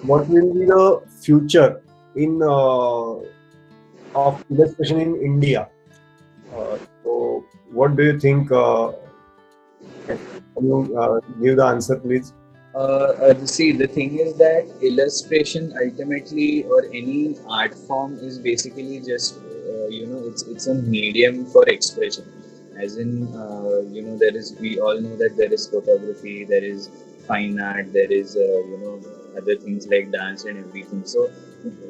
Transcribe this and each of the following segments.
what will be the future in of illustration in India? So, what do you think? Can you give the answer, please? See, the thing is that illustration ultimately, or any art form, is basically just it's a medium for expression. As in, there is, we all know that there is photography, there is fine art, there is other things like dance and everything. So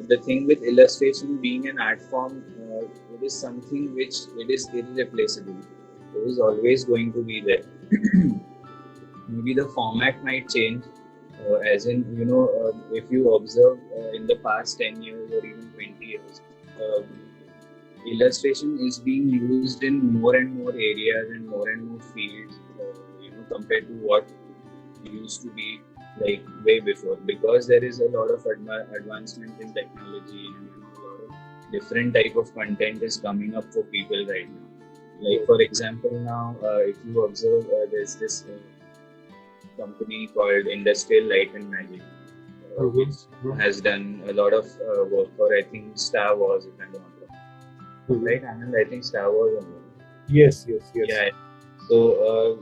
the thing with illustration being an art form, it is something which it is irreplaceable. It is always going to be there. Maybe the format might change, as in, if you observe in the past 10 years or even 20 years, uh, illustration is being used in more and more areas and more fields, compared to what used to be like way before, because there is a lot of advancement in technology, and a lot of different type of content is coming up for people right now. Like for example, now if you observe, there's this company called Industrial Light and Magic, which Mm-hmm. has done a lot of work for, I think, Star Wars, if I'm not wrong. Mm-hmm. Right, Anand? I think Star Wars only. Yes, yes, yes. Yeah. So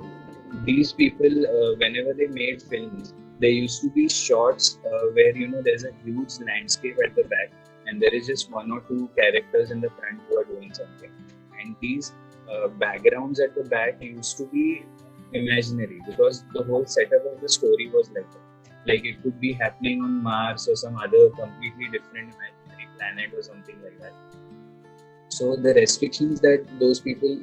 these people, whenever they made films, there used to be shots where there's a huge landscape at the back, and there is just one or two characters in the front who are doing something. And these backgrounds at the back used to be imaginary, because the whole setup of the story was like that. Like it could be happening on Mars or some other completely different imaginary planet or something like that. So the restrictions that those people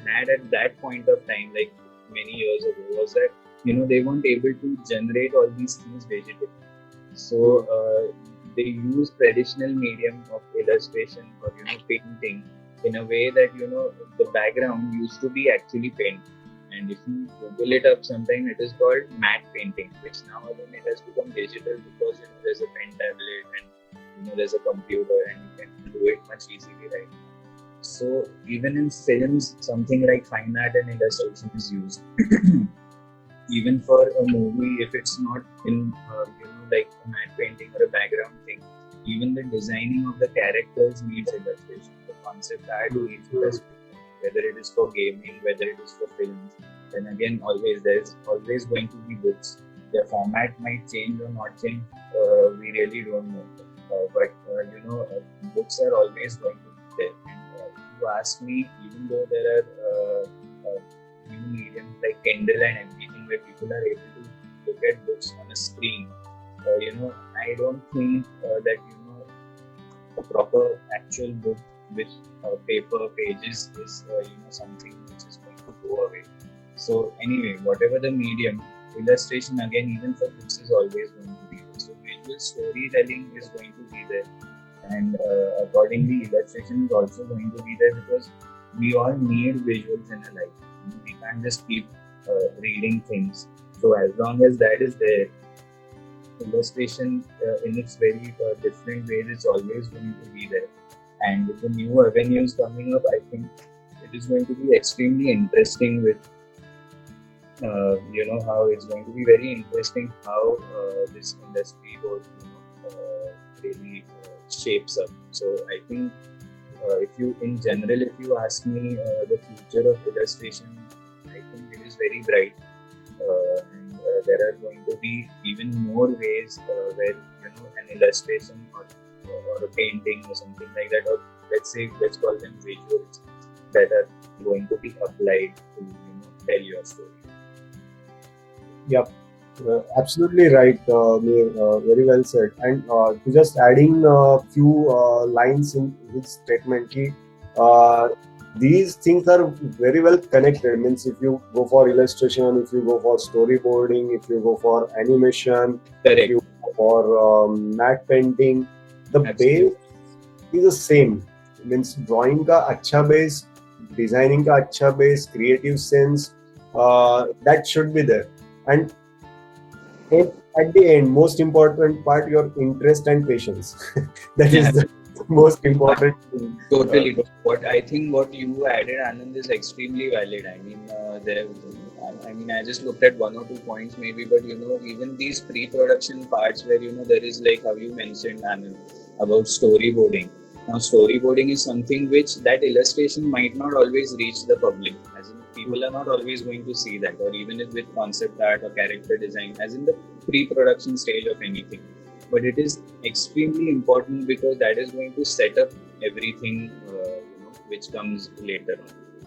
had at that point of time, like many years ago, was that they weren't able to generate all these things digitally. So they use traditional medium of illustration or painting in a way that the background used to be actually paint. And if you Google it up, sometime it is called matte painting, which now again it has become digital, because there's a pen tablet, and there's a computer, and you can do it much easily, right? So even in films, something like fine art and illustration is used. Even for a movie, if it's not in like a matte painting or a background thing, even the designing of the characters needs illustration. The concept art needs illustration, whether it is for gaming, whether it is for films. Then again, there's always going to be books. Their format might change or not change. We really don't know. But books are always going to be there. And if you ask me, even though there are new mediums like Kindle and everything, where people are able to look at books on a screen, I don't think that a proper actual book with paper pages is something which is going to go away. So anyway, whatever the medium, illustration again, even for books, is always going to be there. So visual storytelling is going to be there, and accordingly, illustration is also going to be there, because we all need visuals in our life. We can't just keep reading things. So as long as that is there, illustration in its very different ways, it's always going to be there. And with the new avenues coming up, I think it is going to be extremely interesting. With how it's going to be very interesting how this industry will really shapes up. So I think if you, in general, if you ask me, the future of illustration, I think it is very bright, and there are going to be even more ways where an illustration, or a painting or something like that, or let's call them visuals, that are going to be applied to tell your story. Yep, absolutely right. Very well said. And just adding a few lines in his statement, uh, these things are very well connected. Means if you go for illustration, if you go for storyboarding, if you go for animation, if Correct. you go for matte painting, the Absolutely. base is the same. Means drawing का अच्छा base, designing का अच्छा base, creative sense, that should be there. And at the end, most important part, your interest and patience. That is the most important thing. Totally. What I think, what you added, Anand, is extremely valid. I mean, there I mean, I just looked at one or two points maybe, but even these pre-production parts where there is like how you mentioned, Anand, about storyboarding. Now, storyboarding is something which that illustration might not always reach the public, as in Mm. people are not always going to see that, or even if with concept art or character design, as in the pre-production stage of anything. But it is extremely important because that is going to set up everything, which comes later on.